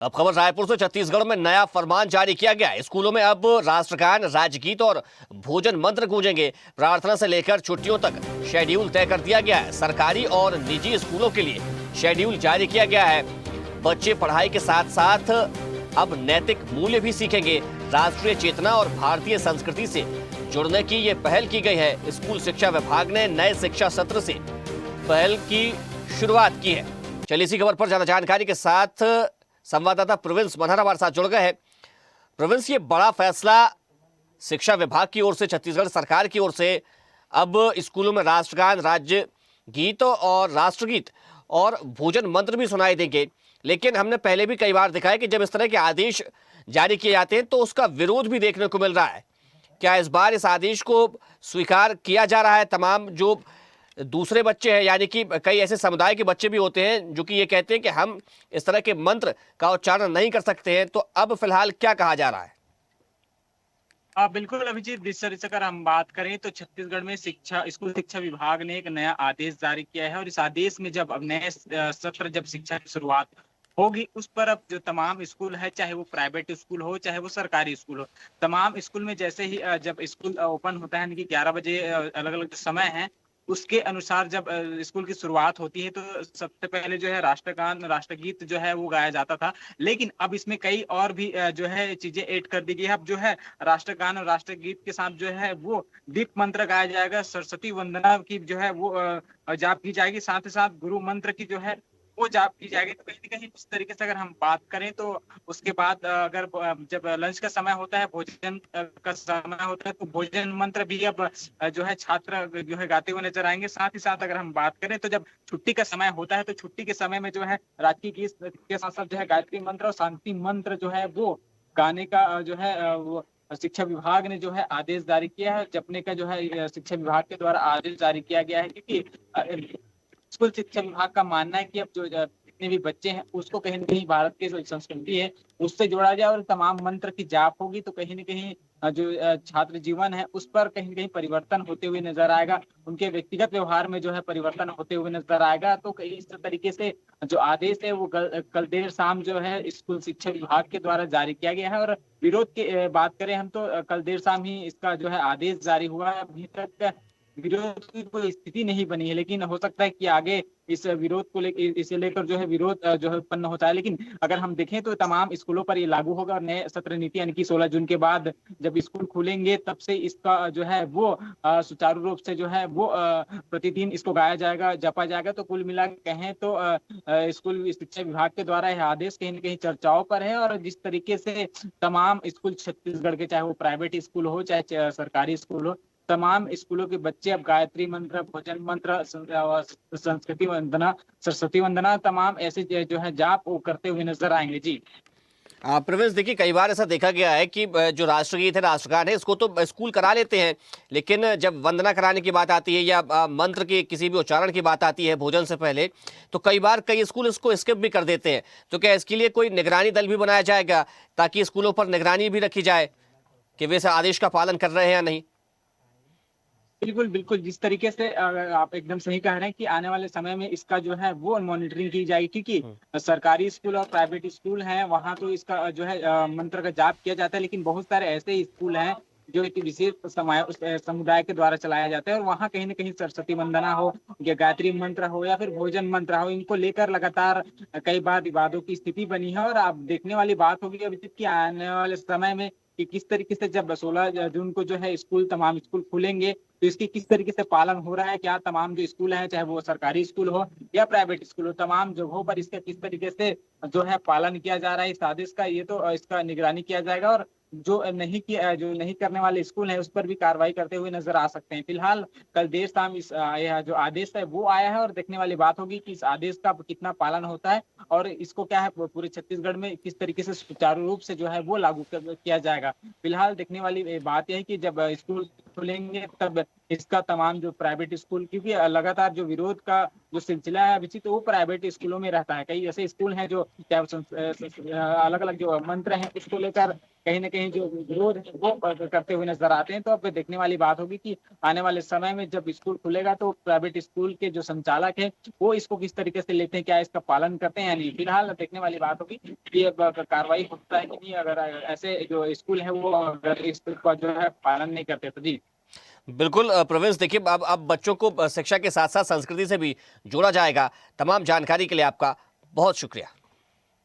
अब खबर रायपुर से। छत्तीसगढ़ में नया फरमान जारी किया गया है। स्कूलों में अब राष्ट्रगान, राज्यगीत और भोजन मंत्र गूंजेंगे। प्रार्थना से लेकर छुट्टियों तक शेड्यूल तय कर दिया गया है। सरकारी और निजी स्कूलों के लिए शेड्यूल जारी किया गया है। बच्चे पढ़ाई के साथ साथ अब नैतिक मूल्य भी सीखेंगे। राष्ट्रीय चेतना और भारतीय संस्कृति से जुड़ने की ये पहल की गई है। स्कूल शिक्षा विभाग ने नए शिक्षा सत्र से पहल की शुरुआत की है। चलिए इसी खबर पर ज्यादा जानकारी के साथ संवाददाता प्रोविंस मनहर हमारे साथ जुड़ गए हैं। प्रोविंस, ये बड़ा फैसला शिक्षा विभाग की ओर से, छत्तीसगढ़ सरकार की ओर से, अब स्कूलों में राष्ट्रगान, राज्य गीत और राष्ट्रगीत और भोजन मंत्र भी सुनाई देंगे। लेकिन हमने पहले भी कई बार दिखाया कि जब इस तरह के आदेश जारी किए जाते हैं तो उसका विरोध भी देखने को मिल रहा है। क्या इस बार इस आदेश को स्वीकार किया जा रहा है? तमाम जो दूसरे बच्चे हैं, यानी कि कई ऐसे समुदाय के बच्चे भी होते हैं जो कि ये कहते हैं कि हम इस तरह के मंत्र का उच्चारण नहीं कर सकते हैं, तो अब फिलहाल क्या कहा जा रहा है? बिल्कुल अभिजीत, जिस तरह से अगर हम बात करें तो छत्तीसगढ़ में स्कूल शिक्षा विभाग ने एक नया आदेश जारी किया है और इस आदेश में जब अब नए सत्र जब शिक्षा की शुरुआत होगी उस पर अब जो तमाम स्कूल है, चाहे वो प्राइवेट स्कूल हो चाहे वो सरकारी स्कूल हो, तमाम स्कूल में जैसे ही जब स्कूल ओपन होता है, यानी कि 11 बजे अलग अलग समय है उसके अनुसार जब स्कूल की शुरुआत होती है तो सबसे पहले जो है राष्ट्रगान, राष्ट्रगीत जो है वो गाया जाता था। लेकिन अब इसमें कई और भी जो है चीजें ऐड कर दी गई है। अब जो है राष्ट्रगान और राष्ट्रगीत के साथ जो है वो दीप मंत्र गाया जाएगा, सरस्वती वंदना की जो है वो जाप की जाएगी, साथ ही साथ गुरु मंत्र की जो है वो जाप की जाएगी। तो कहीं ना कहीं इस तरीके से अगर हम बात करें तो उसके बाद अगर जब लंच का समय होता है, भोजन का समय होता है, तो भोजन मंत्र भी अब जो है छात्र जो है गाते हुए नजर आएंगे। साथ ही साथ अगर हम बात करें तो जब छुट्टी का समय होता है तो छुट्टी के समय में जो है राष्ट्रीय गीत के साथ साथ जो है गायत्री मंत्र और शांति मंत्र जो है वो गाने का जो है वो शिक्षा विभाग ने जो है आदेश जारी किया है। जपने का जो है शिक्षा विभाग के द्वारा आदेश जारी किया गया है, क्योंकि स्कूल शिक्षा विभाग का मानना है कि अब जो जितने भी बच्चे हैं उसको कहीं ना कहीं भारत की जो संस्कृति है उससे जोड़ा जाए और तमाम मंत्र की जाप होगी तो कहीं ना कहीं जो छात्र जीवन है उस पर कहीं ना कहीं परिवर्तन होते हुए नजर आएगा, उनके व्यक्तिगत व्यवहार में जो है परिवर्तन होते हुए नजर आएगा। तो कहीं इस तरीके से जो आदेश है वो कल देर शाम जो है स्कूल शिक्षा विभाग के द्वारा जारी किया गया है। और विरोध की बात करें हम तो कल देर शाम ही इसका जो है आदेश जारी हुआ है। अभी तक विरोध की कोई स्थिति नहीं बनी है, लेकिन हो सकता है कि आगे इस विरोध को इसे लेकर जो है विरोध जो है उत्पन्न होता है। लेकिन अगर हम देखें तो तमाम स्कूलों पर ये लागू होगा और नए सत्र नीति यानी कि 16 जून के बाद जब स्कूल खुलेंगे तब से इसका जो है वो सुचारू रूप से जो है वो प्रतिदिन इसको गाया जाएगा, जपा जाएगा। तो कुल मिला के कहें तो स्कूल शिक्षा विभाग के द्वारा यह आदेश कहीं ना कहीं चर्चाओं पर है। और जिस तरीके से तमाम स्कूल छत्तीसगढ़ के, चाहे वो प्राइवेट स्कूल हो चाहे सरकारी स्कूल हो, तमाम स्कूलों के बच्चे अब गायत्री मंत्र, भोजन मंत्र, संस्कृति वंदना, सरस्वती वंदना, तमाम ऐसे जो है जाप वो करते हुए नजर आएंगे। जी प्रवेश, देखिए कई बार ऐसा देखा गया है कि जो राष्ट्रगीत है, राष्ट्रगान है, इसको तो स्कूल करा लेते हैं, लेकिन जब वंदना कराने की बात आती है या मंत्र के किसी भी उच्चारण की बात आती है भोजन से पहले, तो कई बार कई स्कूल इसको स्किप भी कर देते हैं। तो क्या इसके लिए कोई निगरानी दल भी बनाया जाएगा ताकि स्कूलों पर निगरानी भी रखी जाए कि वे इस आदेश का पालन कर रहे हैं या नहीं? बिल्कुल बिल्कुल, जिस तरीके से आप एकदम सही कह रहे हैं कि आने वाले समय में इसका जो है वो मॉनिटरिंग की जाएगी, क्योंकि सरकारी स्कूल और प्राइवेट स्कूल हैं वहाँ तो इसका जो है मंत्र का जाप किया जाता है, लेकिन बहुत सारे ऐसे स्कूल हैं जो एक विशेष समुदाय के द्वारा चलाया जाता है और वहाँ कहीं ना कहीं सरस्वती वंदना हो या गायत्री मंत्र हो या फिर भोजन मंत्र हो, इनको लेकर लगातार कई बार विवादों की स्थिति बनी है। और आप देखने वाली बात होगी अभी तक कि आने वाले समय में कि किस तरीके से जब 16 जून को जो है स्कूल, तमाम स्कूल खुलेंगे तो इसकी किस तरीके से पालन हो रहा है, क्या तमाम जो स्कूल हैं चाहे वो सरकारी स्कूल हो या प्राइवेट स्कूल हो, तमाम जगहों पर इसका किस तरीके से जो है पालन किया जा रहा है इस आदेश का, ये तो इसका निगरानी किया जाएगा। और जो नहीं करने वाले स्कूल हैं उस पर भी कार्रवाई करते हुए नजर आ सकते हैं। फिलहाल कल देर शाम इस यह जो आदेश है वो आया है और देखने वाली बात होगी कि इस आदेश का कितना पालन होता है और इसको क्या है पूरे छत्तीसगढ़ में किस तरीके से सुचारू रूप से जो है वो लागू किया जाएगा। फिलहाल देखने वाली बात यह है कि जब स्कूल खुलेंगे तब इसका तमाम जो प्राइवेट स्कूल, क्योंकि लगातार जो विरोध का जो सिलसिला है अभिजीत, वो प्राइवेट स्कूलों में रहता है। कई ऐसे स्कूल हैं जो अलग अलग जो मंत्र हैं उसको लेकर कहीं ना कहीं जो विरोध है वो करते हुए नजर आते हैं। तो अब देखने वाली बात होगी कि आने वाले समय में जब स्कूल खुलेगा तो प्राइवेट स्कूल के जो संचालक है वो इसको किस तरीके से लेते हैं, क्या इसका पालन करते हैं या नहीं। फिलहाल देखने वाली बात होगी कि अब कार्रवाई होता है कि नहीं, अगर ऐसे जो स्कूल है वो अगर इसका जो है पालन नहीं करते तो। जी बिल्कुल प्रवीण, देखिए अब बच्चों को शिक्षा के साथ साथ संस्कृति से भी जोड़ा जाएगा। तमाम जानकारी के लिए आपका बहुत शुक्रिया।